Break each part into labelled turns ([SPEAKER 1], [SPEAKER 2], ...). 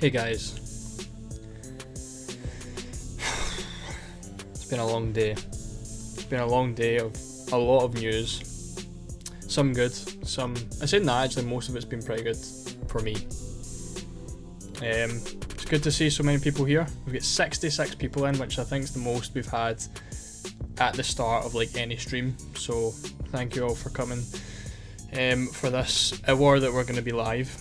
[SPEAKER 1] Hey guys, it's been a long day. It's been a long day of a lot of news. Some good, some... I said that actually most of it's been pretty good for me. It's good to see so many people here. We've got 66 people in, which I think is the most we've had at the start of like any stream. So thank you all for coming for this hour that we're going to be live.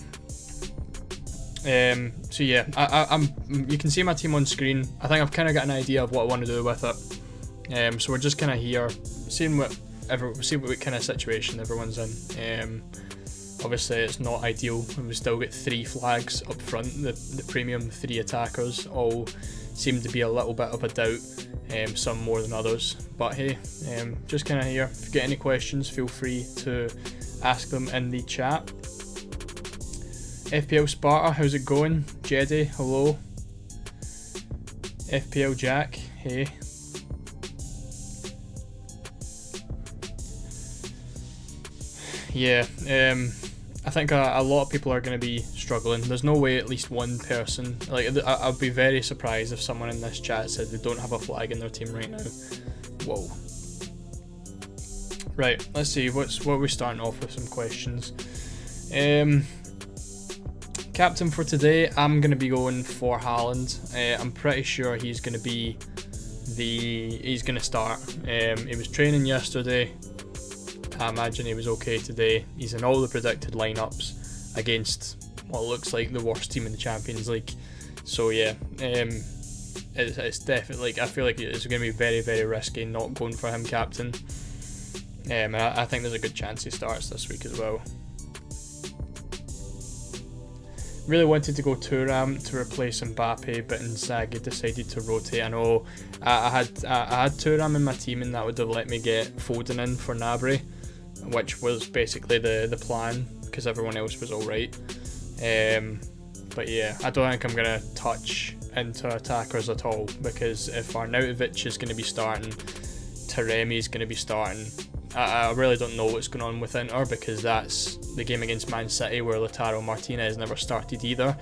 [SPEAKER 1] So yeah, I'm. You can see my team on screen. I think I've kind of got an idea of what I want to do with it. So we're just kind of here, seeing what kind of situation everyone's in. Obviously, it's not ideal. We still get 3 flags up front. The premium 3 attackers all seem to be a little bit of a doubt. Some more than others. But hey, just kind of here. If you get any questions, feel free to ask them in the chat. FPL Sparta, how's it going? Jedi, hello. FPL Jack, hey. Yeah, I think a lot of people are going to be struggling. There's no way at least one person, like I'd be very surprised if someone in this chat said they don't have a flag in their team right now. Whoa. Right, let's see, what are we starting off with some questions. Captain for today, I'm going to be going for Haaland. I'm pretty sure he's going to be he's going to start. He was training yesterday. I imagine he was okay today. He's in all the predicted lineups against what looks like the worst team in the Champions League. So yeah, it's definitely, like, I feel like it's going to be very, very risky not going for him captain. And I think there's a good chance he starts this week as well. Really wanted to go Thuram to replace Mbappe, but Inzaghi decided to rotate. I know I had Thuram in my team, and that would have let me get Foden in for Gnabry, which was basically the plan because everyone else was alright. But yeah, I don't think I'm going to touch into attackers at all, because if Arnautovic is going to be starting, Taremi is going to be starting, I really don't know what's going on with Inter, because that's the game against Man City where Lautaro Martinez never started either.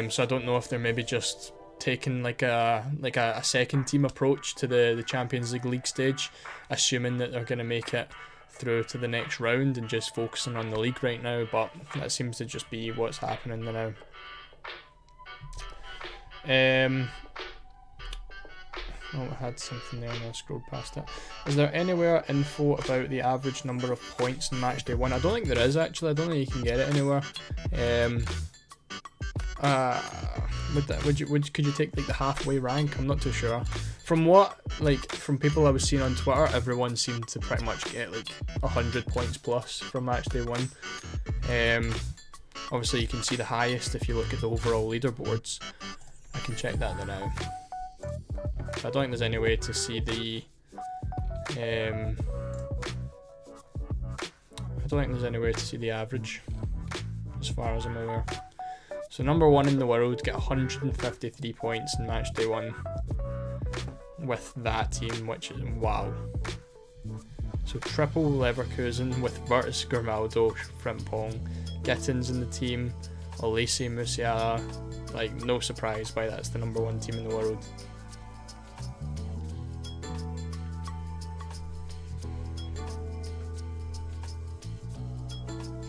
[SPEAKER 1] So I don't know if they're maybe just taking like a second team approach to the Champions League stage, assuming that they're going to make it through to the next round and just focusing on the league right now. But that seems to just be what's happening now. Oh, I had something there and I scrolled past it. Is there anywhere info about the average number of points in Matchday 1? I don't think there is actually. I don't think you can get it anywhere. Could you take like the halfway rank? I'm not too sure. From people I was seeing on Twitter, everyone seemed to pretty much get like 100 points plus from Matchday 1. Obviously you can see the highest if you look at the overall leaderboards. I can check that now. I don't think there's any way to see the average, as far as I'm aware. So number 1 in the world get 153 points in Matchday 1 with that team, which is wow. So triple Leverkusen with Virtus, Grimaldo, Frimpong, Gittins in the team, Olise, Musiala. Like, no surprise why that's the number 1 team in the world.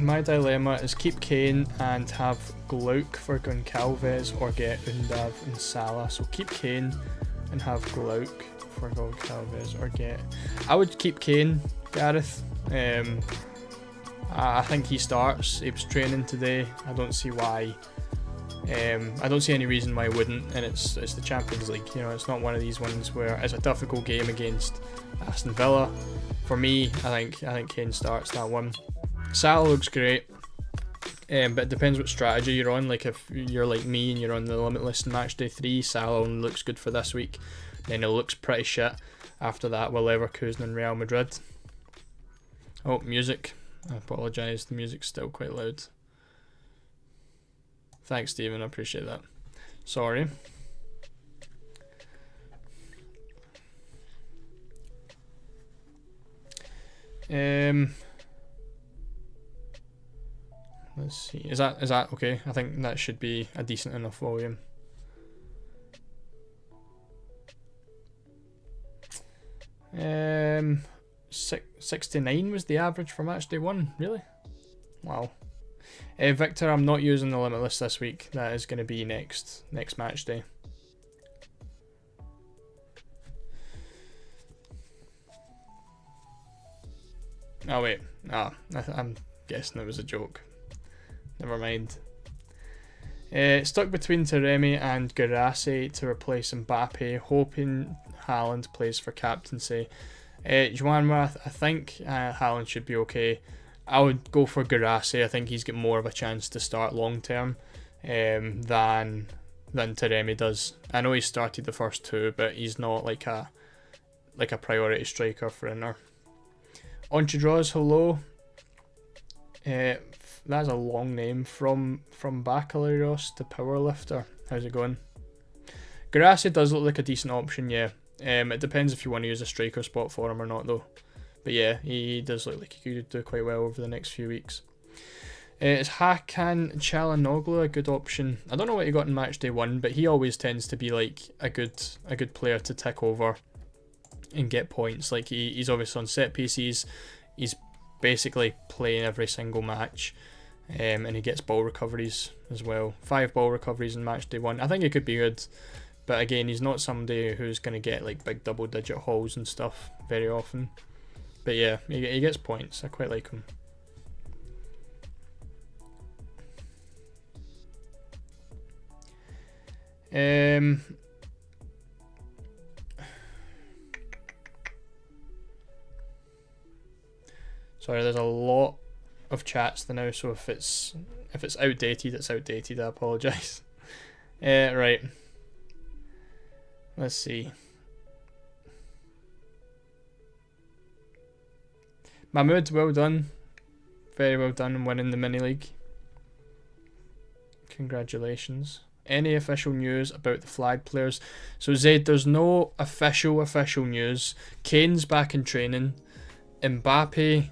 [SPEAKER 1] My dilemma is keep Kane and have Glauc for Goncalves, or get Undav and Salah. So keep Kane and have Glauc for Goncalves, or get... I would keep Kane, Gareth. I think he starts. He was training today. I don't see why. I don't see any reason why I wouldn't, and it's the Champions League. You know, it's not one of these ones where it's a difficult game against Aston Villa. For me, I think Kane starts that one. Salah looks great, but it depends what strategy you're on. Like, if you're like me and you're on the Limitless in Matchday 3, Salah only looks good for this week. Then it looks pretty shit after that with Leverkusen and Real Madrid. Oh, music. I apologise, the music's still quite loud. Thanks, Stephen, I appreciate that. Sorry. Let's see. Is that okay? I think that should be a decent enough volume. 69 was the average for Matchday 1. Really? Wow. Victor, I'm not using the Limitless this week. That is going to be next Matchday. Oh wait, I'm guessing it was a joke. Never mind. Stuck between Taremi and Guirassy to replace Mbappe, hoping Haaland plays for captaincy. Juanma, I think Haaland should be okay. I would go for Guirassy. I think he's got more of a chance to start long term than Taremi does. I know he started the first two, but he's not like a priority striker for Inter. Onchidraws, hello. That's a long name. From Baccalaureus to Powerlifter. How's it going? Guirassy does look like a decent option, yeah. It depends if you want to use a striker spot for him or not, though. But yeah, he does look like he could do quite well over the next few weeks. Is Hakan Çalhanoğlu a good option? I don't know what he got in Matchday 1, but he always tends to be like a good player to tick over and get points. Like he's obviously on set pieces. He's basically playing every single match, and he gets ball recoveries as well. 5 ball recoveries in Matchday 1. I think he could be good, but again, he's not somebody who's going to get like big double-digit hauls and stuff very often. But yeah, he gets points. I quite like him. Sorry, there's a lot of chats now, so if it's outdated, it's outdated. I apologise. Right. Let's see. Mahmoud, well done. Very well done in winning the mini league. Congratulations. Any official news about the flag players? So Zaid, there's no official news. Kane's back in training. Mbappe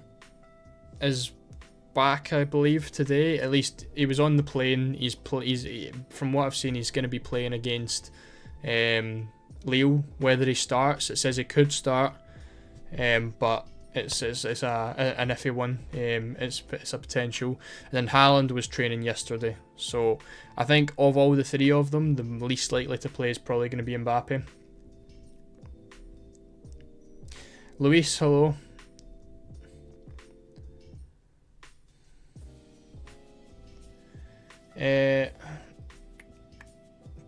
[SPEAKER 1] is back, I believe, today. At least he was on the plane. He's from what I've seen, he's going to be playing against Lille. Whether he starts, it says he could start, but it's an iffy one. It's a potential. And then Haaland was training yesterday, so I think of all the 3 of them, the least likely to play is probably going to be Mbappe. Luis, hello.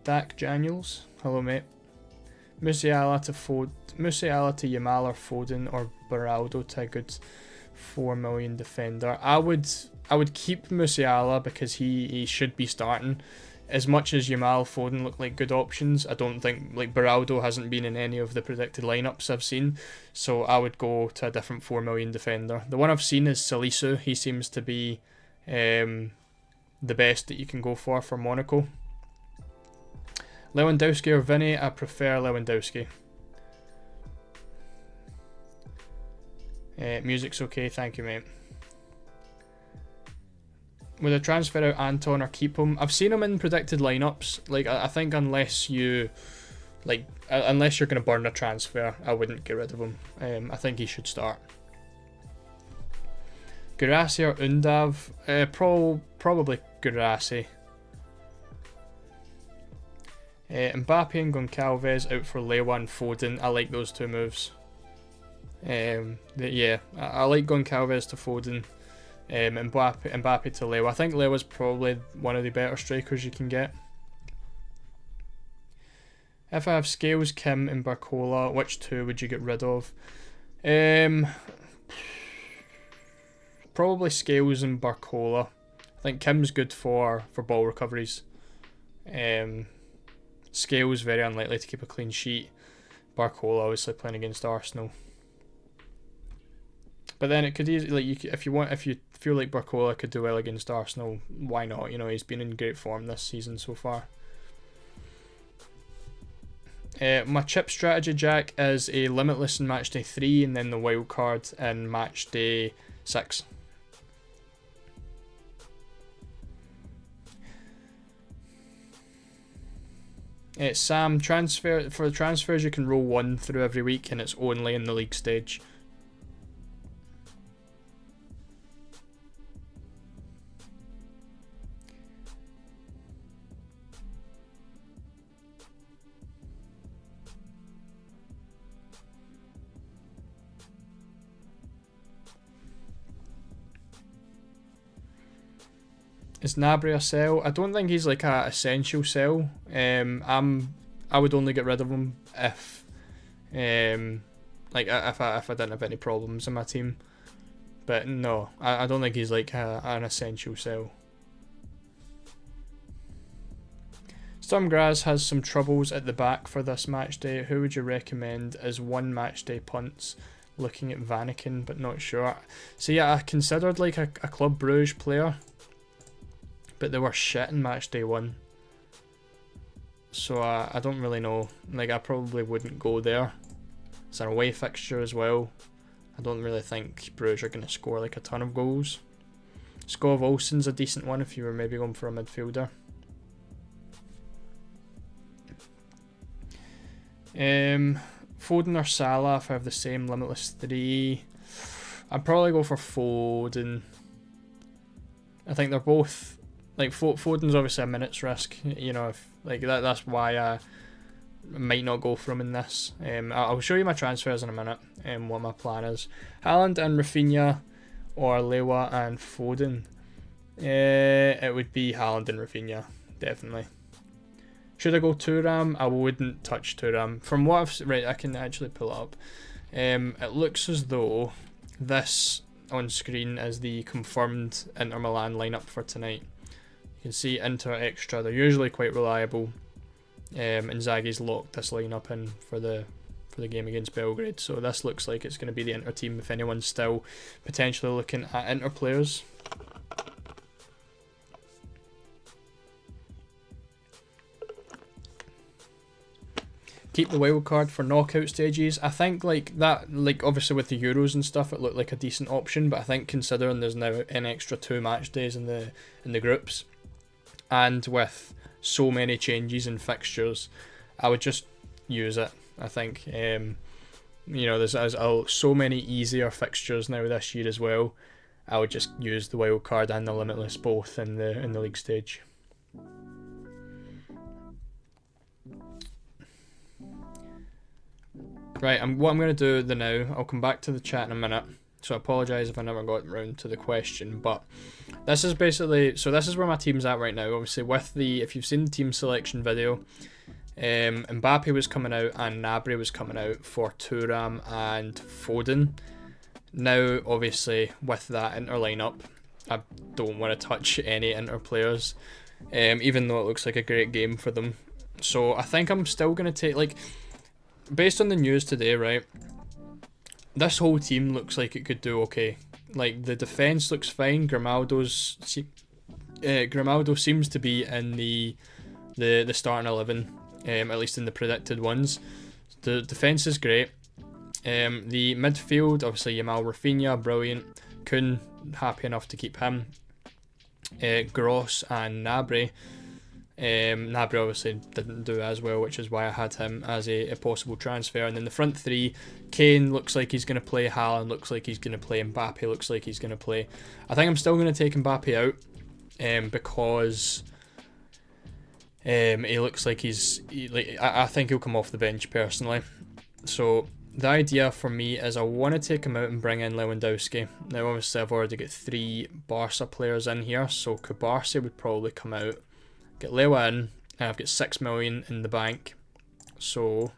[SPEAKER 1] Dak Daniels, hello mate. Musiala to Yamal or Foden or Beraldo to a good 4 million defender. I would keep Musiala because he should be starting. As much as Yamal, Foden look like good options, I don't think, like, Beraldo hasn't been in any of the predicted lineups I've seen, so I would go to a different 4 million defender. The one I've seen is Salisu. He seems to be the best that you can go for Monaco. Lewandowski or Vinny? I prefer Lewandowski. Music's okay, thank you mate. Would I transfer out Anton or keep him? I've seen him in predicted lineups. Like, I think unless you're going to burn a transfer, I wouldn't get rid of him. I think he should start. Guirassy or Undav? Probably Guirassy. Mbappe and Goncalves out for Lewa and Foden. I like those 2 moves. Yeah, I like Goncalves to Foden. Mbappe to Lewa. I think Lewa's probably one of the better strikers you can get. If I have Scales, Kim and Barcola, which 2 would you get rid of? Probably Scales and Barcola. I think Kim's good for ball recoveries. Scales very unlikely to keep a clean sheet. Barcola obviously playing against Arsenal. But then it could easily, like, if you feel like Barcola could do well against Arsenal, why not? You know, he's been in great form this season so far. My chip strategy, Jack, is a Limitless in Matchday 3 and then the wild card in Matchday 6. Sam, transfer for the transfers you can roll 1 through every week, and it's only in the league stage. Is Gnabry a sell? I don't think he's like a essential sell. I would only get rid of him if if I didn't have any problems in my team. But no, I don't think he's like an essential sell. Stormgrass has some troubles at the back for this match day. Who would you recommend as one match day punts? Looking at Vanaken, but not sure. So yeah, I considered like a Club Brugge player, but they were shit in match day 1. So I don't really know. Like, I probably wouldn't go there. It's an away fixture as well. I don't really think Bruges are going to score like a ton of goals. Skov Olsen's a decent one if you were maybe going for a midfielder. Foden or Salah if I have the same limitless 3. I'd probably go for Foden. I think they're both... Like, Foden's obviously a minute's risk, you know, if like that's why I might not go for him in this. I'll show you my transfers in a minute and what my plan is. Haaland and Rafinha or Lewa and Foden. It would be Haaland and Rafinha, definitely. Should I go Thuram? I wouldn't touch Thuram. From what I've... Right, I can actually pull it up. It looks as though this on screen is the confirmed Inter Milan lineup for tonight. You can see Inter Extra, they're usually quite reliable. Inzaghi's locked this lineup in for the game against Belgrade, so this looks like it's going to be the Inter team if anyone's still potentially looking at Inter players. Keep the wild card for knockout stages. I think like that, like obviously with the Euros and stuff, it looked like a decent option, but I think considering there's now an extra 2 match days in the groups, and with so many changes in fixtures, I would just use it. I think you know, there's so many easier fixtures now this year as well. I would just use the wild card and the limitless both in the league stage. Right, what I'm going to do now, I'll come back to the chat in a minute, so I apologise if I never got round to the question, but this is basically, so this is where my team's at right now. Obviously with the, if you've seen the team selection video, Mbappe was coming out and Gnabry was coming out for Thuram and Foden. Now obviously with that Inter lineup, I don't want to touch any Inter players, even though it looks like a great game for them. So I think I'm still going to take, like, based on the news today, right, this whole team looks like it could do okay. Like, the defence looks fine. Grimaldo seems to be in the starting 11, at least in the predicted ones. The defence is great. The midfield, obviously Yamal, Rafinha, brilliant. Kun, happy enough to keep him. Gross and Gnabry. Gnabry obviously didn't do as well, which is why I had him as a possible transfer. And then the front 3, Kane looks like he's going to play, Haaland looks like he's going to play, Mbappe looks like he's going to play. I think I'm still going to take Mbappe out because he looks like I think he'll come off the bench personally. So the idea for me is I want to take him out and bring in Lewandowski. Now obviously I've already got 3 Barca players in here, so Kubarsi would probably come out. Get Lewa in, and I've got 6 million in the bank. So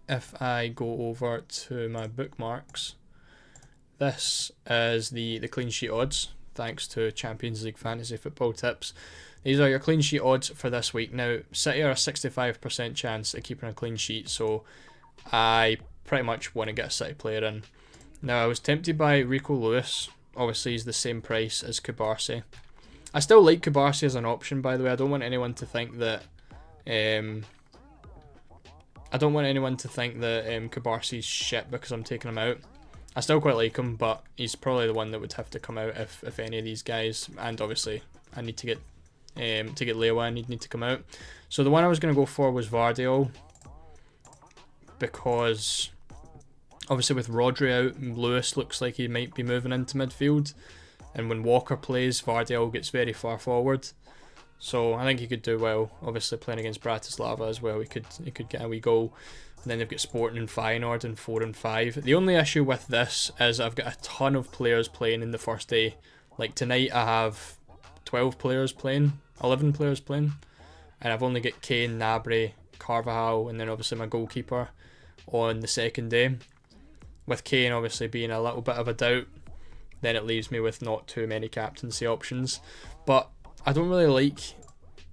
[SPEAKER 1] if I go over to my bookmarks, this is the clean sheet odds, thanks to Champions League Fantasy Football Tips. These are your clean sheet odds for this week. Now, City are a 65% chance of keeping a clean sheet, so I pretty much want to get a City player in. Now, I was tempted by Rico Lewis. Obviously, he's the same price as Kubarsi. I still like Kubarsi as an option, by the way. I don't want anyone to think that Kubarsi's shit because I'm taking him out. I still quite like him, but he's probably the one that would have to come out if any of these guys. And obviously, I need to get to get Lewa in, he'd need to come out. So the one I was going to go for was Vardiol, because obviously with Rodri out, Lewis looks like he might be moving into midfield, and when Walker plays, Vardiol gets very far forward. So I think he could do well. Obviously playing against Bratislava as well, he could get a wee goal. And then they've got Sporting and Feyenoord in 4 and 5. The only issue with this is I've got a ton of players playing in the first day. Like tonight I have 12 players playing, 11 players playing, and I've only got Kane, Gnabry, Carvajal, and then obviously my goalkeeper on the second day. With Kane obviously being a little bit of a doubt, then it leaves me with not too many captaincy options. But I don't really like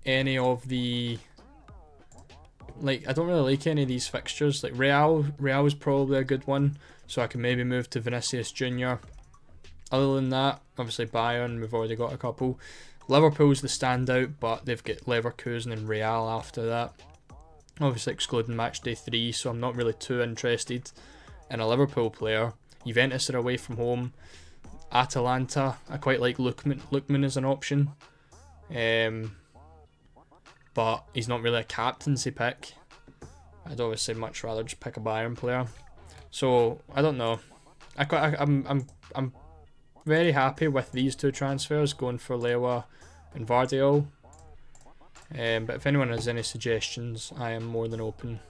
[SPEAKER 1] any of the... I don't really like any of these fixtures. Like Real is probably a good one, so I can maybe move to Vinicius Junior. Other than that, obviously Bayern, we've already got a couple. Liverpool's the standout, but they've got Leverkusen and Real after that. Obviously excluding Matchday 3, so I'm not really too interested in a Liverpool player. Juventus are away from home. Atalanta, I quite like Lookman as an option. But he's not really a captaincy pick. I'd obviously much rather just pick a Bayern player. So I don't know. I'm very happy with these two transfers, going for Lewa and Vardiol. But if anyone has any suggestions, I am more than open.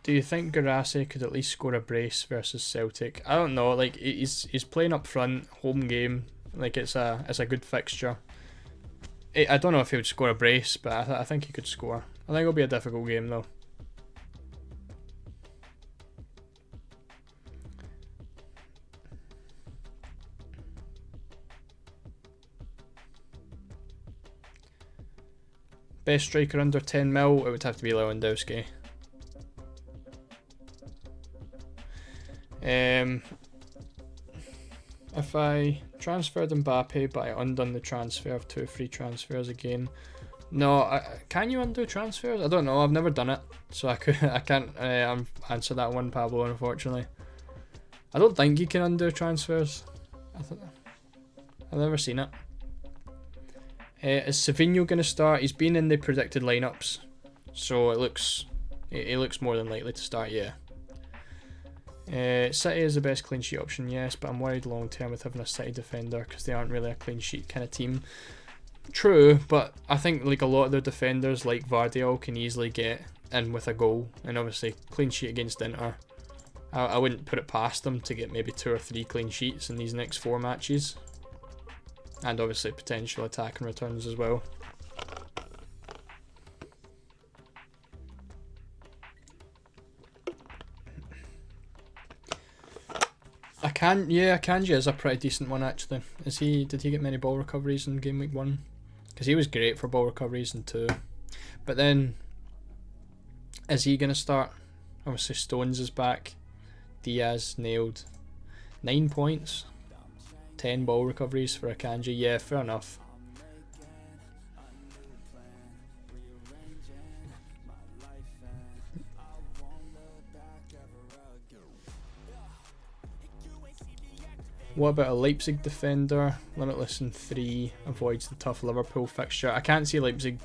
[SPEAKER 1] Do you think Garassi could at least score a brace versus Celtic? I don't know. Like he's playing up front, home game. Like it's a good fixture. I don't know if he would score a brace, but I think he could score. I think it'll be a difficult game though. Best striker under 10 mil, it would have to be Lewandowski. If I transferred Mbappe but I undone the transfer of 2 free transfers again. No, can you undo transfers? I don't know, I've never done it, so I can't answer that one, Pablo, unfortunately. I don't think you can undo transfers. I've never seen it. Is Savinho going to start? He's been in the predicted lineups, so it looks more than likely to start, yeah. City is the best clean sheet option, yes, but I'm worried long term with having a City defender because they aren't really a clean sheet kind of team. True, but I think like a lot of their defenders like Vardiol can easily get in with a goal, and obviously clean sheet against Inter. I wouldn't put it past them to get maybe 2 or 3 clean sheets in these next 4 matches. And obviously potential attack and returns as well. Akanji is a pretty decent one actually. Did he get many ball recoveries in game week 1? Because he was great for ball recoveries in 2. But then, is he going to start? Obviously Stones is back. Diaz nailed 9 points. 10 ball recoveries for Akanji. Yeah, fair enough. What about a Leipzig defender? Limitless in 3, avoids the tough Liverpool fixture. I can't see Leipzig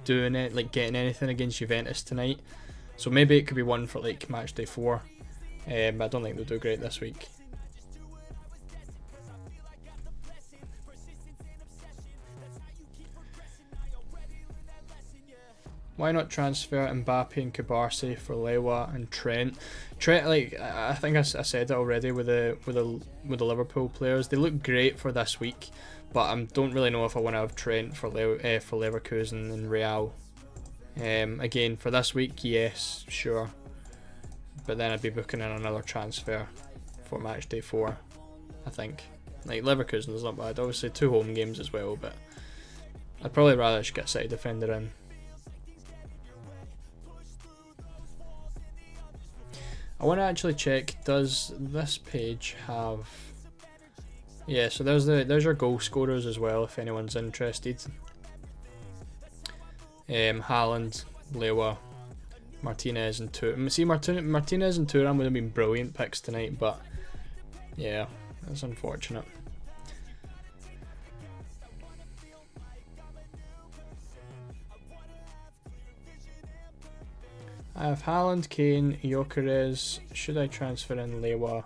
[SPEAKER 1] doing it, like getting anything against Juventus tonight. So maybe it could be one for like Matchday 4. But I don't think they'll do great this week. Why not transfer Mbappe and Kubarsi for Lewa and Trent? Trent, like I think I said it already with the Liverpool players. They look great for this week, but I don't really know if I want to have Trent for Leverkusen and Real. Again for this week, yes, sure, but then I'd be booking in another transfer for Matchday 4. I think like Leverkusen is not bad. Obviously 2 home games as well, but I'd probably rather just get a City defender in. I want to actually check, does this page have... Yeah, so there's your goal scorers as well if anyone's interested. Haaland, Lewa, Martinez and Thuram. See, Martinez and Thuram would have been brilliant picks tonight, but yeah, that's unfortunate. I have Haaland, Kane, Gyökeres. Should I transfer in Lewa?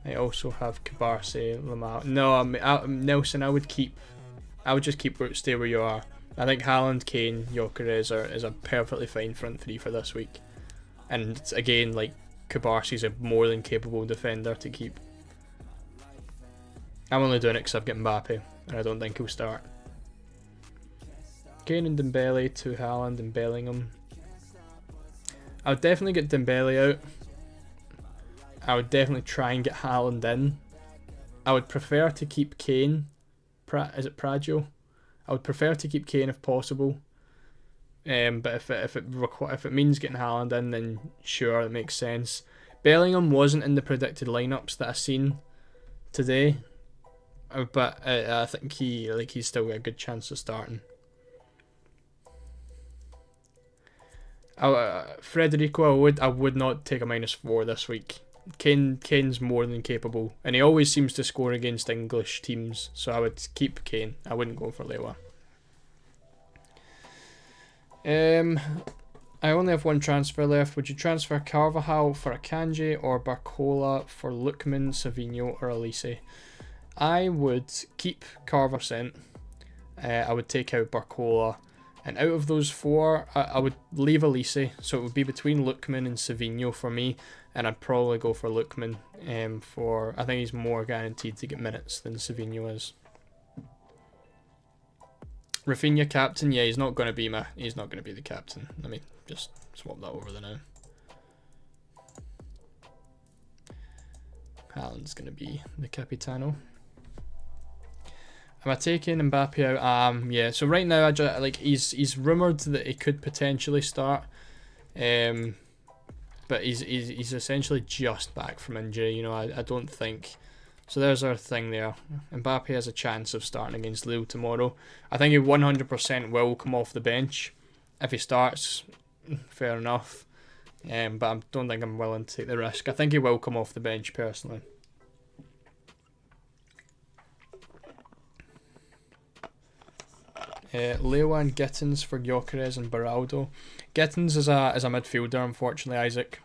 [SPEAKER 1] I also have Cabarce, Lamar. No, Nelson. I would just stay where you are. I think Haaland, Kane, Gyökeres is a perfectly fine front three for this week. And again, like, Cabarce is a more than capable defender to keep. I'm only doing it because I've got Mbappe, and I don't think he'll start. Kane and Dembele to Haaland and Bellingham. I would definitely get Dembele out. I would definitely try and get Haaland in. I would prefer to keep Kane. Is it Praggio? I would prefer to keep Kane if possible. But if it means getting Haaland in, then sure, it makes sense. Bellingham wasn't in the predicted lineups that I've seen today, but I think he's still got a good chance of starting. Federico, I would not take a -4 this week. Kane's more than capable, and he always seems to score against English teams, so I would keep Kane. I wouldn't go for Lewa. I only have one transfer left. Would you transfer Carvajal for Akanji or Barcola for Lookman, Savinho or Elise? I would keep Carvajal. I would take out Barcola. And out of those four, I would leave Elise. So it would be between Lookman and Savinho for me. And I'd probably go for Lookman. I think he's more guaranteed to get minutes than Savinho is. Rafinha captain, yeah, he's not going to be the captain. Let me just swap that over there now. Haaland's going to be the capitano. Am I taking Mbappe out? Yeah. So right now, he's rumored that he could potentially start, but he's essentially just back from injury. You know, I don't think. So there's our thing there. Mbappe has a chance of starting against Lille tomorrow. I think he 100% will come off the bench. If he starts, fair enough. But I don't think I'm willing to take the risk. I think he will come off the bench personally. Lewa and Gittins for Gyökeres and Beraldo. Gittins is a midfielder, unfortunately, Isaac.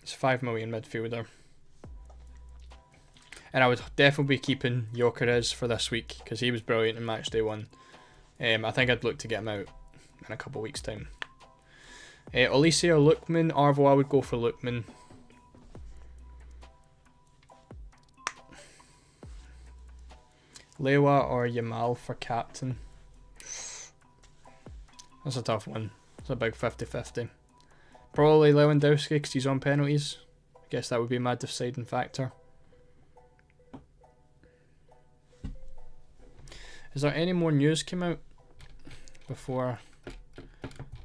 [SPEAKER 1] He's 5 million midfielder. And I would definitely be keeping Gyökeres for this week because he was brilliant in Matchday 1. I think I'd look to get him out in a couple of weeks' time. Elise or Lookman. Arvo, I would go for Lookman. Lewa or Yamal for captain. That's a tough one. It's a big 50-50. Probably Lewandowski because he's on penalties. I guess that would be my deciding factor. Is there any more news came out before I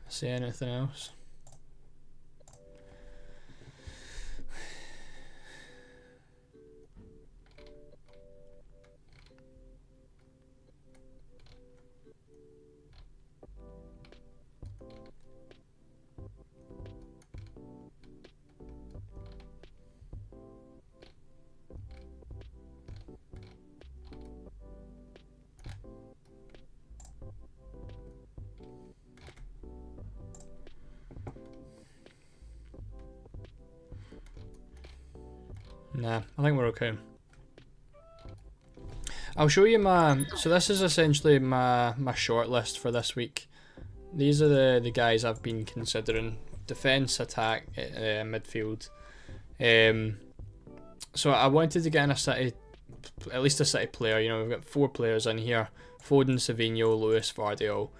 [SPEAKER 1] say anything else? Nah, I think we're okay. I'll show you so this is essentially my shortlist for this week. These are the guys I've been considering. Defence, attack, midfield. So I wanted to get in at least a City player. You know, we've got 4 players in here. Foden, Savinho, Lewis, Vardiol.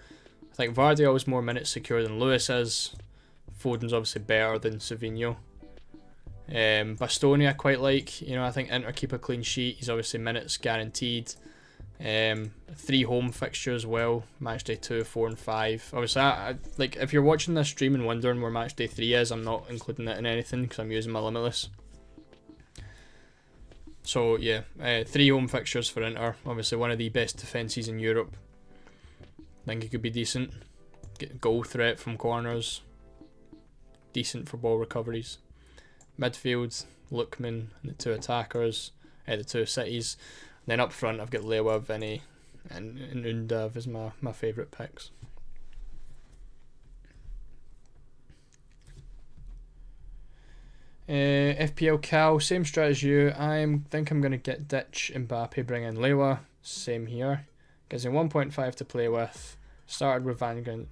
[SPEAKER 1] I think Vardiol is more minutes secure than Lewis is. Foden's obviously better than Savinho. Bastoni I quite like. You know, I think Inter keep a clean sheet. He's obviously minutes guaranteed. 3 home fixtures as well. Matchday 2, 4 and 5. Obviously, like if you're watching this stream and wondering where Matchday 3 is, I'm not including it in anything because I'm using my Limitless. So yeah, 3 home fixtures for Inter. Obviously one of the best defences in Europe. I think it could be decent. get goal threat from corners, decent for ball recoveries. Midfield, Lookman and the two attackers, the two cities. And then up front I've got Lewa, Vinny and Undav as my favourite picks. FPL Cal, same strat as you. I think I'm going to get ditch Mbappe, bring in Lewa. Same here. Gives him 1.5 to play with. Started with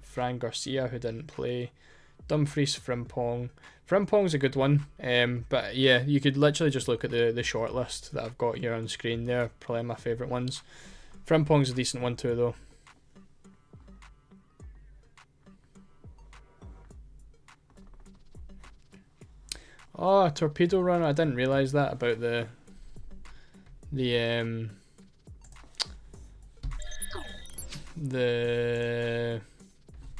[SPEAKER 1] Fran Garcia, who didn't play. Dumfries, Frimpong. Frimpong's a good one. But yeah, you could literally just look at the shortlist that I've got here on screen there. Probably my favourite ones. Frimpong's a decent one too, though. Oh, torpedo runner! I didn't realise that about the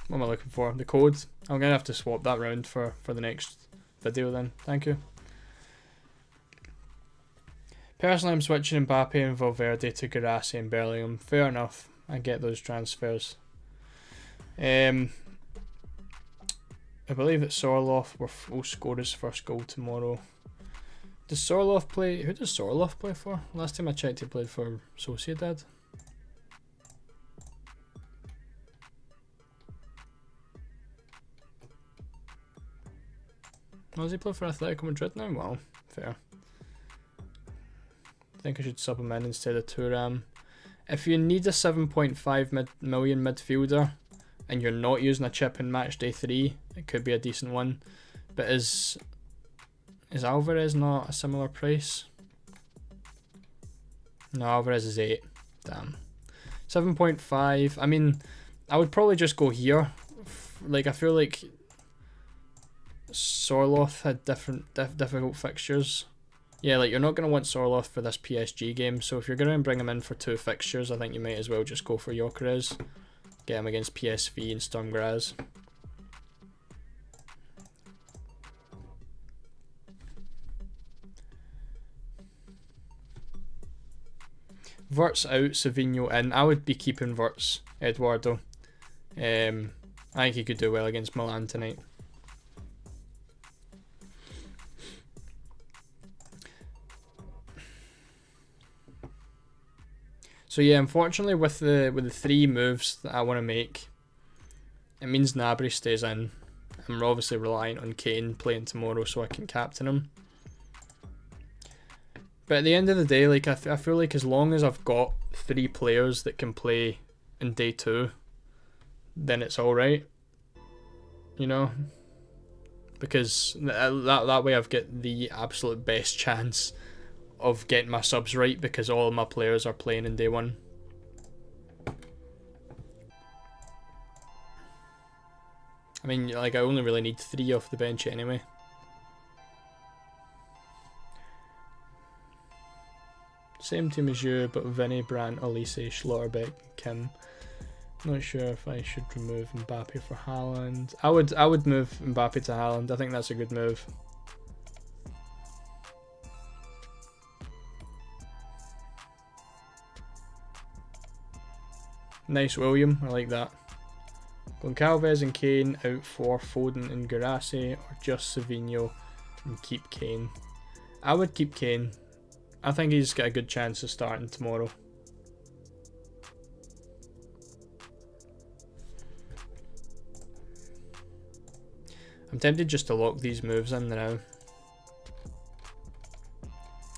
[SPEAKER 1] what am I looking for? The code. I'm gonna have to swap that round for the next video then. Thank you. Personally, I'm switching Mbappe and Valverde to Guirassy and Bellingham. Fair enough. I get those transfers. I believe that Sorloth will score his first goal tomorrow. Does Sorloth play? Who does Sorloth play for? Last time I checked, he played for Sociedad. Does he play for Atletico Madrid now? Well, fair. I think I should sub him in instead of Thuram. If you need a 7.5 million midfielder and you're not using a chip in Matchday 3, it could be a decent one. But is Alvarez not a similar price? No, Alvarez is 8. Damn. 7.5. I mean, I would probably just go here. Like, I feel like Sorloth had difficult fixtures. Yeah, like, you're not going to want Sorloth for this PSG game, so if you're going to bring him in for 2 fixtures, I think you might as well just go for Gyökeres. Get him against PSV and Sturm Graz. Vert's out, Savinho in. I would be keeping Vert's, Eduardo. I think he could do well against Milan tonight. So yeah, unfortunately with the 3 moves that I want to make, it means Gnabry stays in. I'm obviously reliant on Kane playing tomorrow so I can captain him. But at the end of the day, like I feel like as long as I've got 3 players that can play in day 2, then it's alright. You know? Because that way I've got the absolute best chance of getting my subs right, because all of my players are playing in day 1. I mean, like, I only really need 3 off the bench anyway. Same team as you, but Vinny, Brandt, Elise, Schlotterbeck, Kim. Not sure if I should remove Mbappe for Haaland. I would move Mbappe to Haaland. I think that's a good move. Nice William, I like that. Goncalves and Kane out for Foden and Guirassy, or just Savinho and keep Kane. I would keep Kane. I think he's got a good chance of starting tomorrow. I'm tempted just to lock these moves in now.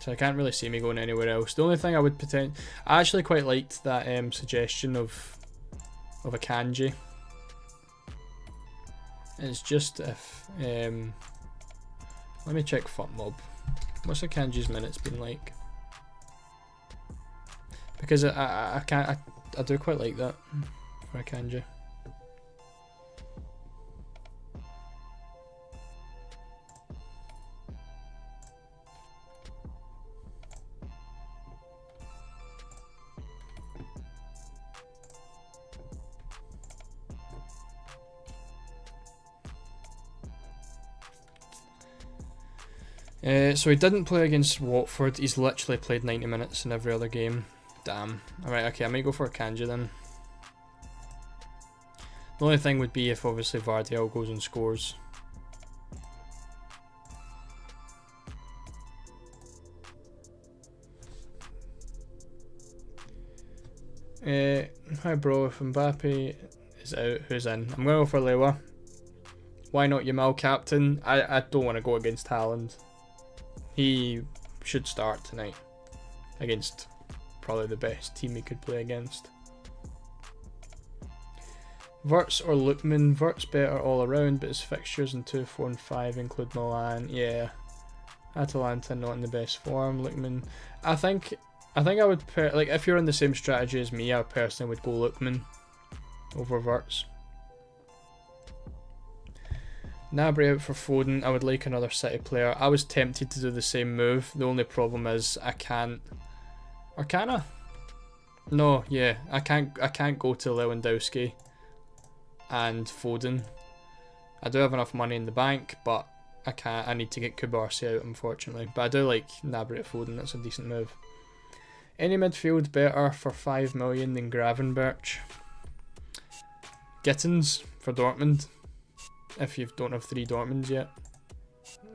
[SPEAKER 1] So I can't really see me going anywhere else. The only thing I would I actually quite liked that suggestion of a Kanji. It's just if let me check FUTMob. What's a Kanji's minutes been like? Because I do quite like that for a Kanji. So he didn't play against Watford. He's literally played 90 minutes in every other game. Damn. Alright, okay, I might go for a Kanji then. The only thing would be if obviously Vardiel goes and scores. Hi bro, if Mbappe is out, who's in? I'm going to go for Lewa. Why not Yamal captain? I don't want to go against Haaland. He should start tonight against probably the best team he could play against. Wirtz or Lookman? Wirtz better all around, but his fixtures in 2, 4 and 5 include Milan. Yeah. Atalanta not in the best form. Lookman. I think I would like if you're on the same strategy as me, I personally would go Lookman over Wirtz. Gnabry out for Foden. I would like another City player. I was tempted to do the same move. The only problem is I can't. Or can I? No, yeah, I can't go to Lewandowski and Foden. I do have enough money in the bank, but I can't. I need to get Kubarsi out, unfortunately. But I do like Gnabry at Foden. That's a decent move. Any midfield better for 5 million than Gravenberch? Gittins for Dortmund. If you don't have 3 Dortmunds yet,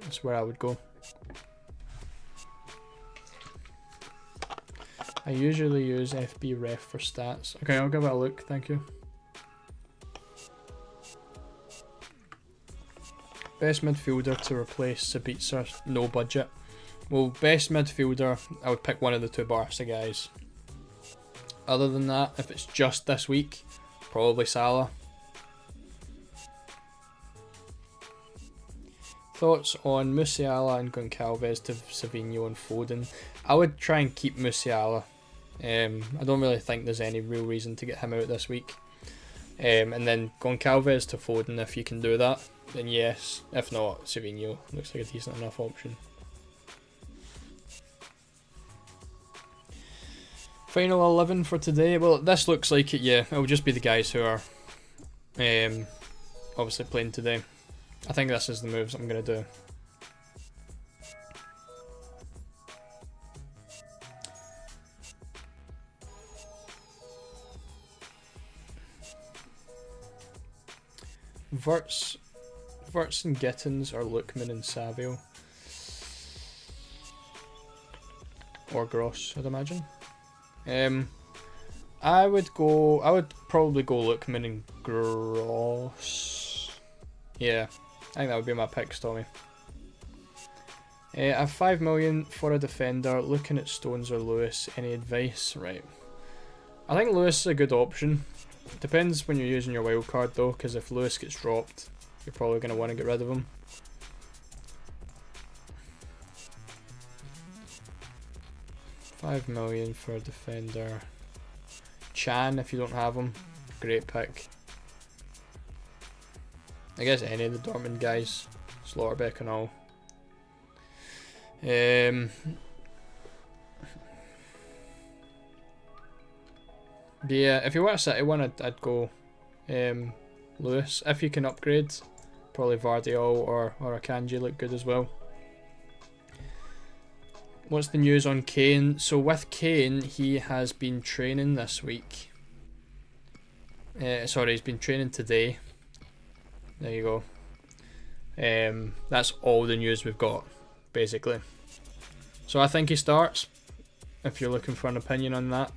[SPEAKER 1] that's where I would go. I usually use FB Ref for stats. Okay, I'll give it a look, thank you. Best midfielder to replace Sabitzer, no budget. Well, best midfielder, I would pick one of the 2 Barca guys. Other than that, if it's just this week, probably Salah. Thoughts on Musiala and Goncalves to Savinho and Foden? I would try and keep Musiala. I don't really think there's any real reason to get him out this week. And then Goncalves to Foden, if you can do that, then yes. If not, Savinho looks like a decent enough option. Final 11 for today. Well, this looks like it, yeah. It'll just be the guys who are obviously playing today. I think this is the moves I'm going to do. Wirtz and Gittins or Lookman and Savio. Or Gross, I'd imagine. I would probably go Lookman and Gross. Yeah, I think that would be my pick, Stormy. I have 5 million for a defender. Looking at Stones or Lewis. Any advice? Right. I think Lewis is a good option. Depends when you're using your wild card though, because if Lewis gets dropped, you're probably going to want to get rid of him. $5 million for a defender. Chan, if you don't have him, great pick. I guess any of the Dortmund guys, Slaughterbeck and all. But yeah, if you want a City one, I'd go Lewis. If you can upgrade, probably Vardiol or Akanji look good as well. What's the news on Kane? So with Kane, he has been training this week. Sorry, he's been training today. There you go. That's all the news we've got, basically. So I think he starts, if you're looking for an opinion on that.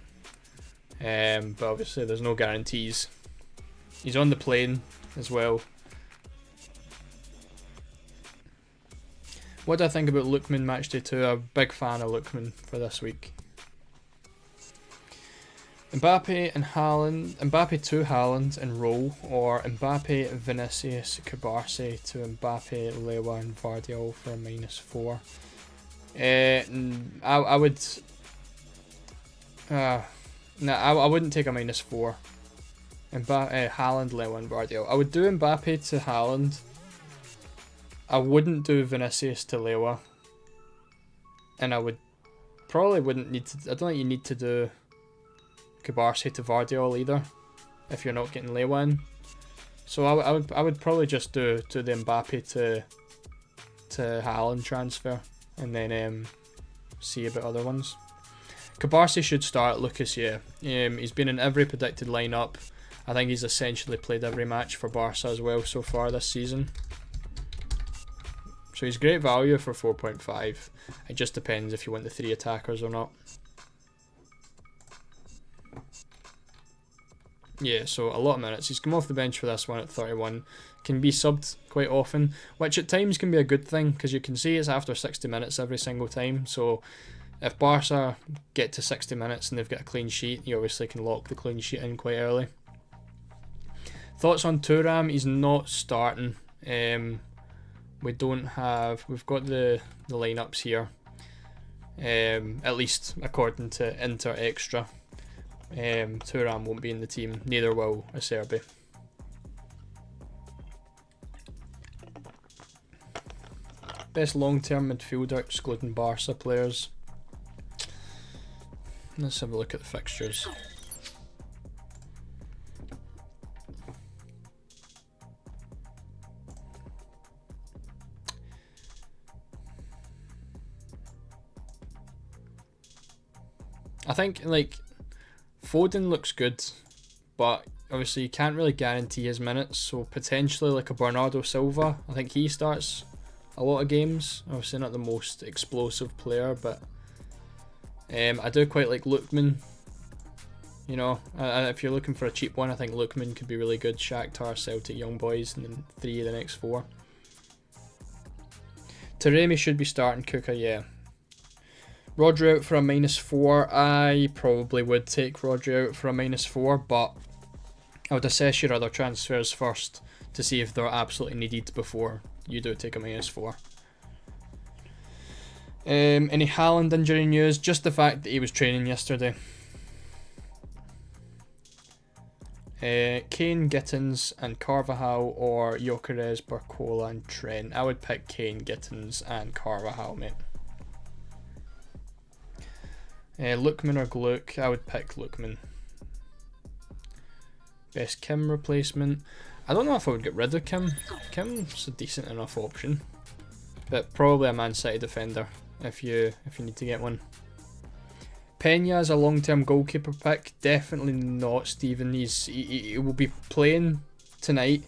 [SPEAKER 1] But obviously there's no guarantees. He's on the plane as well. What do I think about Lookman Matchday 2? I'm a big fan of Lookman for this week. Mbappe and Haaland, Mbappe to Haaland and roll, or Mbappe, Vinicius, Kubarsi to Mbappe, Lewa and Vardiol for a -4. I would. No, I wouldn't take a -4. Haaland, Lewa and Vardiol. I would do Mbappe to Haaland. I wouldn't do Vinicius to Lewa. And I would probably wouldn't need to. I don't think you need to do Kubarsi to Vardiol either, if you're not getting Lewa in. So I would probably just do the Mbappe to Haaland transfer, and then see about other ones. Kubarsi should start. Lucas, yeah. He's been in every predicted lineup. I think he's essentially played every match for Barca as well so far this season. So he's great value for 4.5. It just depends if you want the 3 attackers or not. Yeah, so a lot of minutes. He's come off the bench for this one at 31. Can be subbed quite often, which at times can be a good thing, because you can see it's after 60 minutes every single time. So if Barca get to 60 minutes and they've got a clean sheet, you obviously can lock the clean sheet in quite early. Thoughts on Thuram? He's not starting. We've got the lineups here, at least according to Inter Extra. Thuram won't be in the team, neither will Acerbi. Best long-term midfielder excluding Barca players. Let's have a look at the fixtures. I think like Foden looks good, but obviously you can't really guarantee his minutes, so potentially like a Bernardo Silva, I think he starts a lot of games. Obviously not the most explosive player, but I do quite like Lookman. You know, if you're looking for a cheap one, I think Lookman could be really good. Shakhtar, Celtic, Young Boys, and then 3 of the next 4. Taremi should be starting. Kuka, yeah. Rodri out for a -4. I probably would take Rodri out for a -4, but I would assess your other transfers first to see if they're absolutely needed before you do take a -4. Any Haaland injury news? Just the fact that he was training yesterday. Kane, Gittins, and Carvajal, or Gyökeres, Barcola, and Trent. I would pick Kane, Gittins, and Carvajal, mate. Lookman or Gluck? I would pick Lookman. Best Kim replacement? I don't know if I would get rid of Kim. Kim's a decent enough option, but probably a Man City defender if you need to get one. Pena as a long-term goalkeeper pick? Definitely not, Stephen. He will be playing tonight,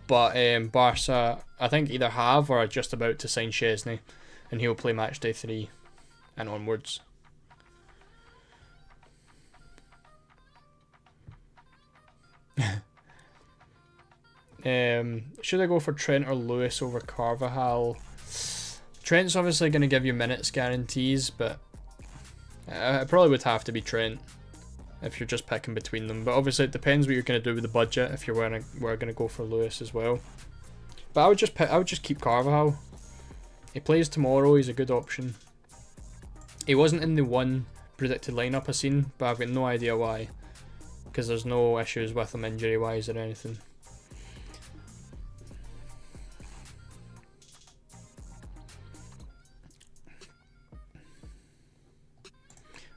[SPEAKER 1] but Barca, I think, either have or are just about to sign Chesney, and he'll play Matchday 3 and onwards. Should I go for Trent or Lewis over Carvajal? Trent's obviously going to give you minutes guarantees, but it probably would have to be Trent if you're just picking between them. But obviously it depends what you're going to do with the budget if you're going to go for Lewis as well. But I would just keep Carvajal. He plays tomorrow. He's a good option. He wasn't in the one predicted lineup I seen, but I've got no idea why, because there's no issues with him injury wise or anything.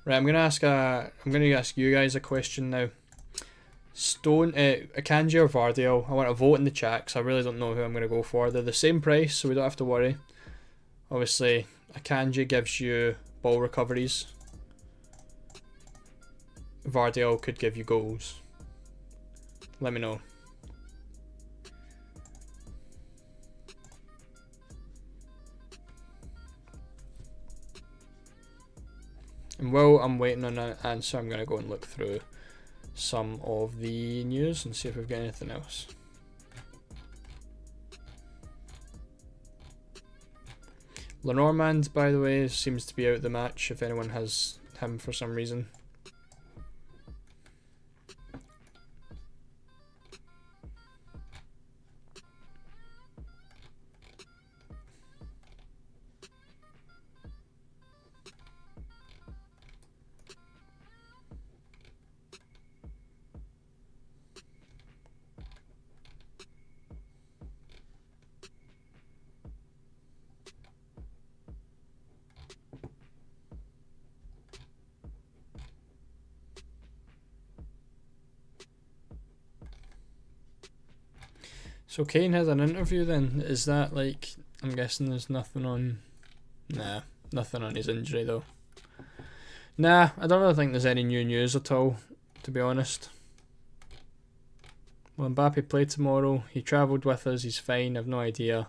[SPEAKER 1] Right, I'm gonna ask you guys a question now. Akanji or Vardiel? I want to vote in the chat because I really don't know who I'm gonna go for. They're the same price, so we don't have to worry. Obviously, Akanji gives you ball recoveries. Vardiel could give you goals. Let me know. And while I'm waiting on an answer, I'm going to go and look through some of the news and see if we've got anything else. Lenormand, by the way, seems to be out of the match if anyone has him for some reason. So Kane has an interview then? Is that like, I'm guessing there's nothing on... Nah, nothing on his injury though. Nah, I don't really think there's any new news at all, to be honest. Will Mbappe play tomorrow? He travelled with us, he's fine, I've no idea.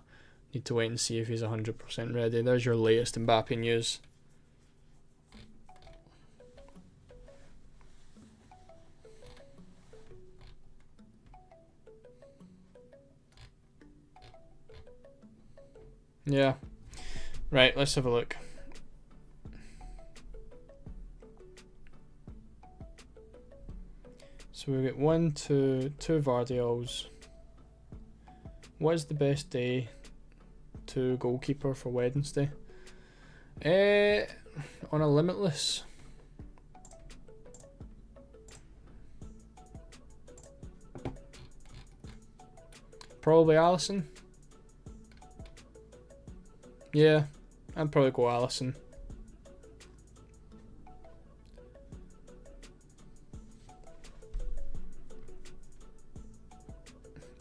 [SPEAKER 1] Need to wait and see if he's 100% ready. There's your latest Mbappe news. Yeah. Right, let's have a look. So we've got two Vardiols. What is the best day to goalkeeper for Wednesday? On a limitless. Probably Alisson. Yeah, I'd probably go Alisson.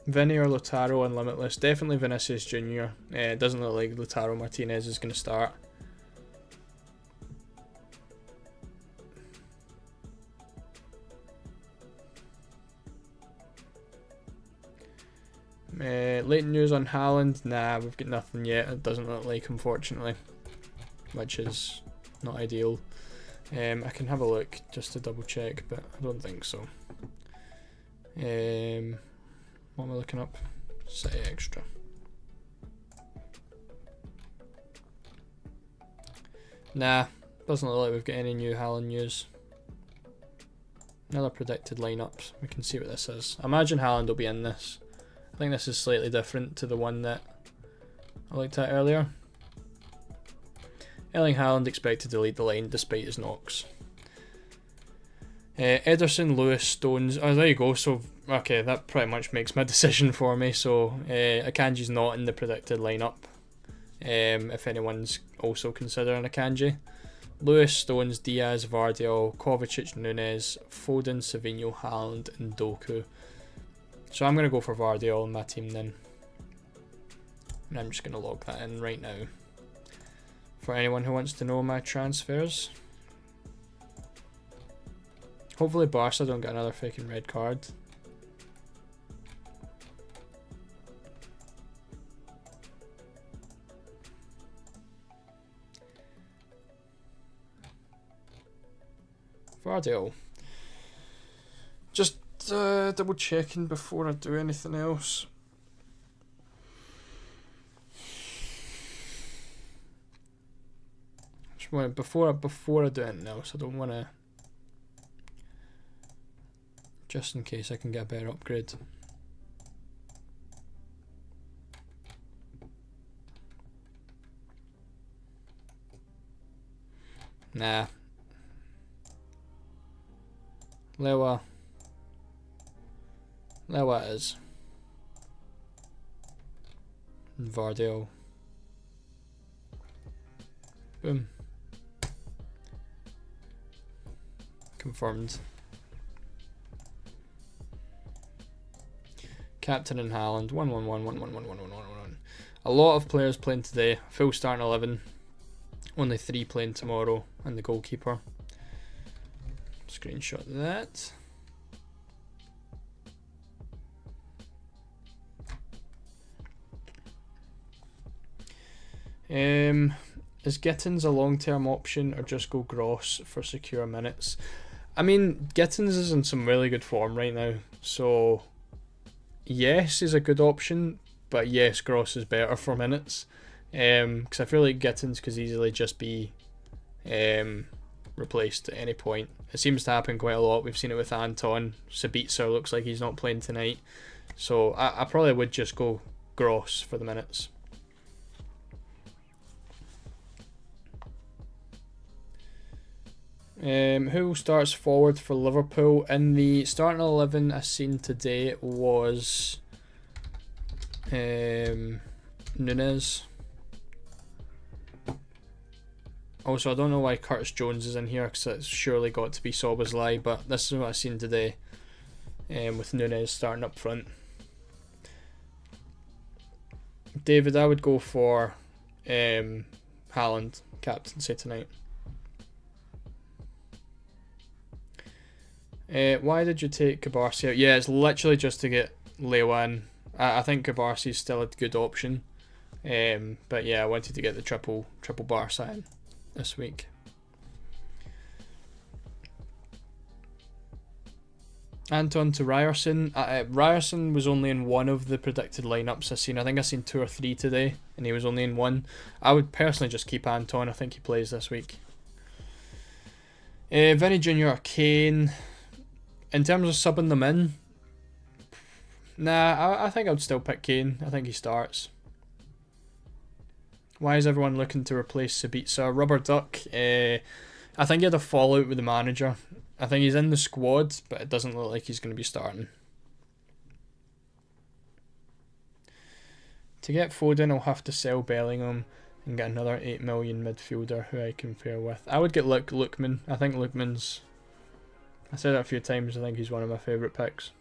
[SPEAKER 1] Vinny or Lautaro on limitless. Definitely Vinicius Jr. It doesn't look like Lautaro Martinez is going to start. Late news on Haaland? Nah, we've got nothing yet. It doesn't look like, unfortunately, which is not ideal. I can have a look just to double check, but I don't think so. What am I looking up? City Extra. Nah, doesn't look like we've got any new Haaland news. Another predicted lineups. We can see what this is. I imagine Haaland will be in this. I think this is slightly different to the one that I looked at earlier. Erling Haaland expected to lead the line despite his knocks. Ederson, Lewis, Stones. Oh, there you go. So, okay, that pretty much makes my decision for me. So, Akanji's not in the predicted lineup. If anyone's also considering Akanji. Lewis, Stones, Diaz, Vardiol, Kovacic, Nunes, Foden, Savinho, Haaland, and Doku. So I'm going to go for Vardiol in my team then. And I'm just going to log that in right now. For anyone who wants to know my transfers. Hopefully Barca don't get another freaking red card. Vardiol. Just double checking before I do anything else. Before I do anything else, I don't want to. Just in case I can get a better upgrade. Nah. Lewa is. And Vardiol. Boom. Confirmed. Captain and Haaland. 1-1-1. A lot of players playing today. Full starting 11. Only 3 playing tomorrow. And the goalkeeper. Screenshot that. Is Gittins a long-term option or just go Gross for secure minutes? I mean, Gittins is in some really good form right now, so yes is a good option, but yes, Gross is better for minutes. Because I feel like Gittins could easily just be replaced at any point. It seems to happen quite a lot. We've seen it with Anton. Sabitzer looks like he's not playing tonight, so I probably would just go Gross for the minutes. Who starts forward for Liverpool? In the starting 11 I seen today was Nunes. Also, I don't know why Curtis Jones is in here because it's surely got to be Szoboszlai, but this is what I seen today with Nunes starting up front. David, I would go for Haaland, captaincy tonight. Why did you take Cabarsi out? Yeah, it's literally just to get Lewan. I think Cabarsi is still a good option. But yeah, I wanted to get the triple Barca in this week. Anton to Ryerson. Ryerson was only in one of the predicted lineups I've seen. I think I've seen 2 or 3 today, and he was only in one. I would personally just keep Anton. I think he plays this week. Vinny Jr. or Kane. In terms of subbing them in, nah, I think I would still pick Kane. I think he starts. Why is everyone looking to replace Sabitzer? Rubber Duck. I think he had a fallout with the manager. I think he's in the squad, but it doesn't look like he's going to be starting. To get Foden, I'll have to sell Bellingham and get another 8 million midfielder who I can pair with. I would get Lookman. I think Lookman's... I said it a few times, I think he's one of my favourite picks.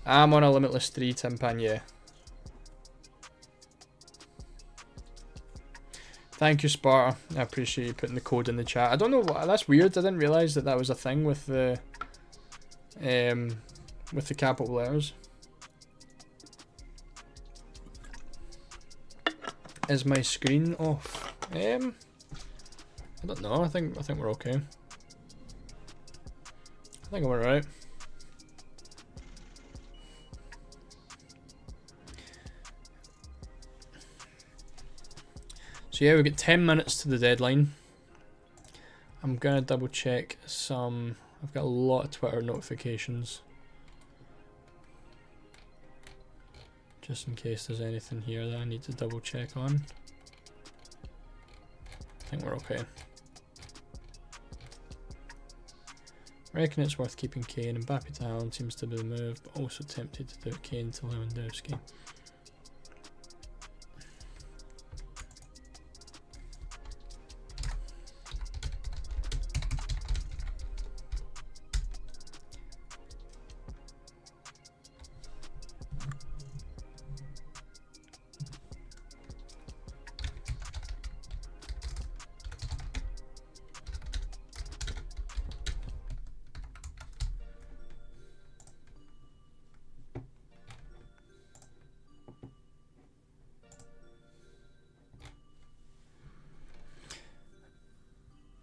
[SPEAKER 1] I'm on a limitless 3, Timpan, yeah. Thank you, Sparta. I appreciate you putting the code in the chat. I don't know what that's weird. I didn't realise that was a thing with the capital letters. Is my screen off? I don't know. I think we're okay. I think we're alright. So yeah, we've got 10 minutes to the deadline. I'm gonna double check some. I've got a lot of Twitter notifications, just in case there's anything here that I need to double check on. I think we're okay. I reckon it's worth keeping Kane. Mbappe to Haaland seems to be the move, but also tempted to do Kane to Lewandowski.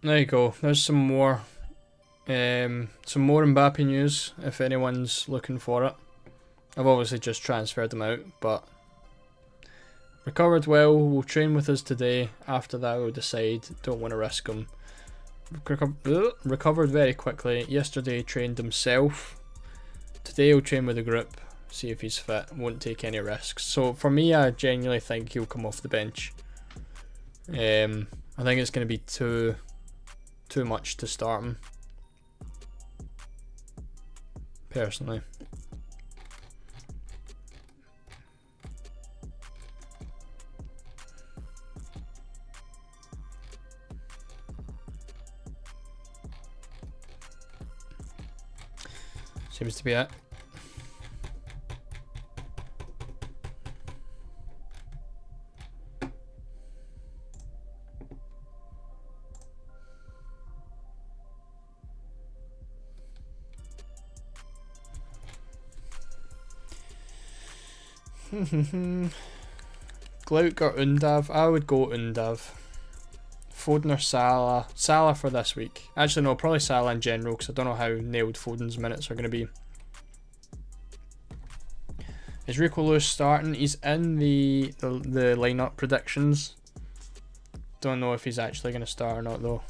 [SPEAKER 1] There you go. There's some more Mbappe news if anyone's looking for it. I've obviously just transferred them out, but recovered well. Will train with us today. After that, we'll decide. Don't want to risk him. Recovered very quickly. Yesterday, trained himself. Today, he'll train with the group. See if he's fit. Won't take any risks. So for me, I genuinely think he'll come off the bench. I think it's going to be too much to start him, personally. Seems to be it. Glauc or Undav? I would go Undav. Foden or Salah? Salah for this week. Actually, no, probably Salah in general, because I don't know how nailed Foden's minutes are going to be. Is Rico Lewis starting? He's in the lineup predictions. Don't know if he's actually going to start or not, though.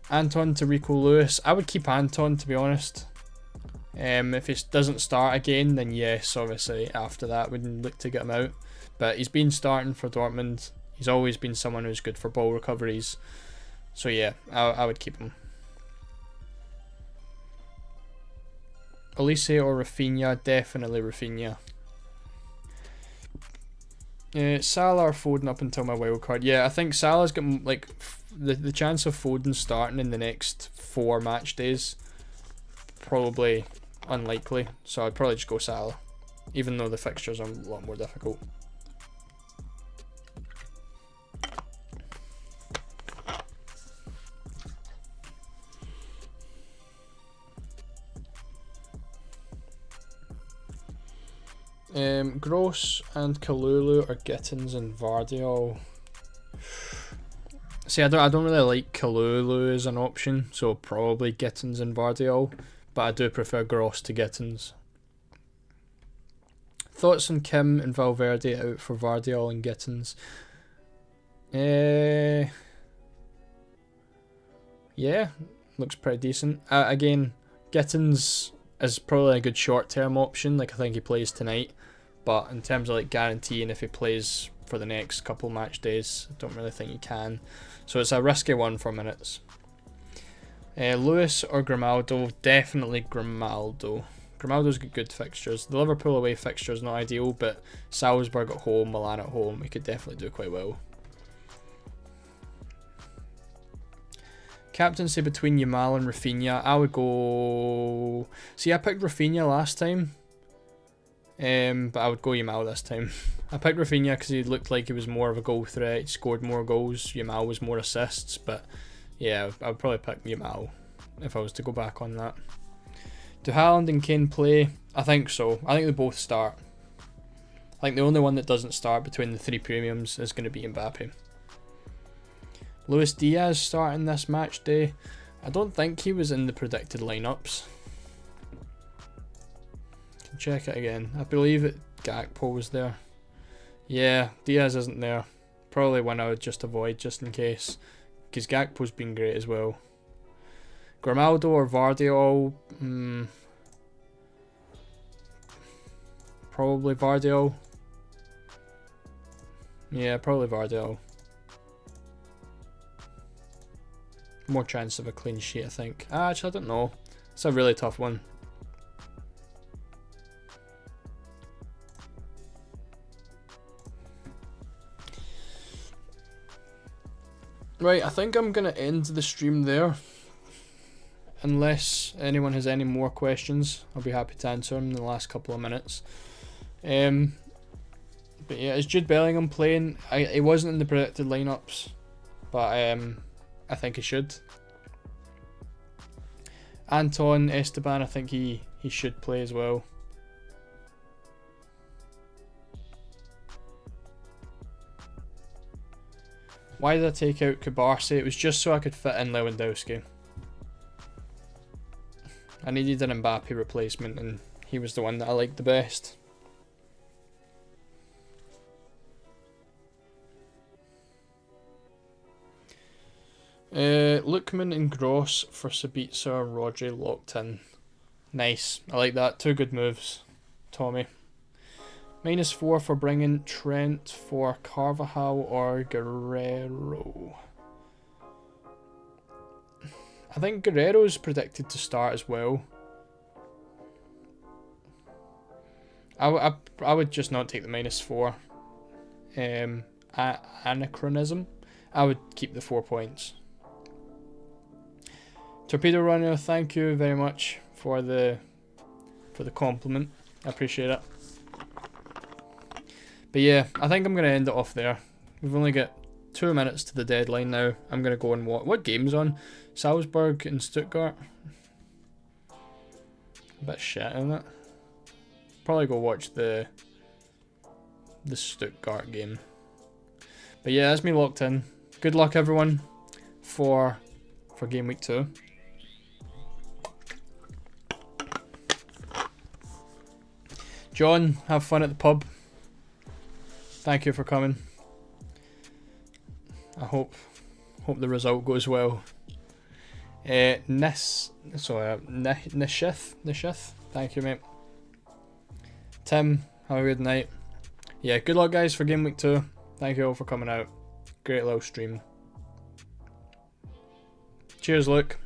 [SPEAKER 1] Anton to Rico Lewis. I would keep Anton, to be honest. If he doesn't start again, then yes, obviously after that we'd look to get him out. But he's been starting for Dortmund. He's always been someone who's good for ball recoveries. So yeah, I would keep him. Elise or Rafinha? Definitely Rafinha. Salah or Foden up until my wildcard. Yeah, I think Salah's got like the chance of Foden starting in the next 4 match days. Probably unlikely, so I'd probably just go Salah, even though the fixtures are a lot more difficult. Gross and Kalulu or Gittins and Vardiol. See, I don't really like Kalulu as an option, so probably Gittins and Vardiol, but I do prefer Gross to Gittins. Thoughts on Kim and Valverde out for Vardiol and Gittins? Yeah, looks pretty decent. Again, Gittins is probably a good short-term option. Like, I think he plays tonight, but in terms of like guaranteeing if he plays for the next couple match days, I don't really think he can. So it's a risky one for minutes. Lewis or Grimaldo? Definitely Grimaldo. Grimaldo's got good fixtures. The Liverpool away fixture is not ideal, but Salzburg at home, Milan at home, we could definitely do quite well. Captaincy between Yamal and Rafinha. I would go... See, I picked Rafinha last time, but I would go Yamal this time. I picked Rafinha because he looked like he was more of a goal threat. He scored more goals. Yamal was more assists, but yeah, I would probably pick Yamal if I was to go back on that. Do Haaland and Kane play? I think so. I think they both start. I think the only one that doesn't start between the three premiums is going to be Mbappe. Luis Diaz starting this match day. I don't think he was in the predicted lineups. Can check it again. I believe Gakpo was there. Yeah, Diaz isn't there. Probably one I would just avoid just in case, because Gakpo's been great as well. Grimaldo or Vardiol? Probably Vardiol. Yeah, probably Vardiol. More chance of a clean sheet, I think. Actually, I don't know. It's a really tough one. Right, I think I'm going to end the stream there. Unless anyone has any more questions, I'll be happy to answer them in the last couple of minutes. But yeah, is Jude Bellingham playing? He wasn't in the predicted lineups, but I think he should. Anton Esteban, I think he should play as well. Why did I take out Kubarsi? It was just so I could fit in Lewandowski. I needed an Mbappe replacement, and he was the one that I liked the best. Lookman and Gross for Sabitzer and Rodri locked in. Nice. I like that. Two good moves, Tommy. -4 for bringing Trent for Carvajal or Guerrero. I think Guerrero's predicted to start as well. I would just not take the -4. Anachronism. I would keep the 4 points. Torpedo Runner, thank you very much for the compliment. I appreciate it. But yeah, I think I'm going to end it off there. We've only got 2 minutes to the deadline now. I'm going to go and watch. What game's on? Salzburg and Stuttgart? A bit shit, isn't it? Probably go watch the Stuttgart game. But yeah, that's me locked in. Good luck everyone for game week 2. John, have fun at the pub. Thank you for coming. I hope the result goes well. Nishith, thank you, mate. Tim, have a good night. Yeah, good luck, guys, for game week 2. Thank you all for coming out. Great little stream. Cheers, Luke.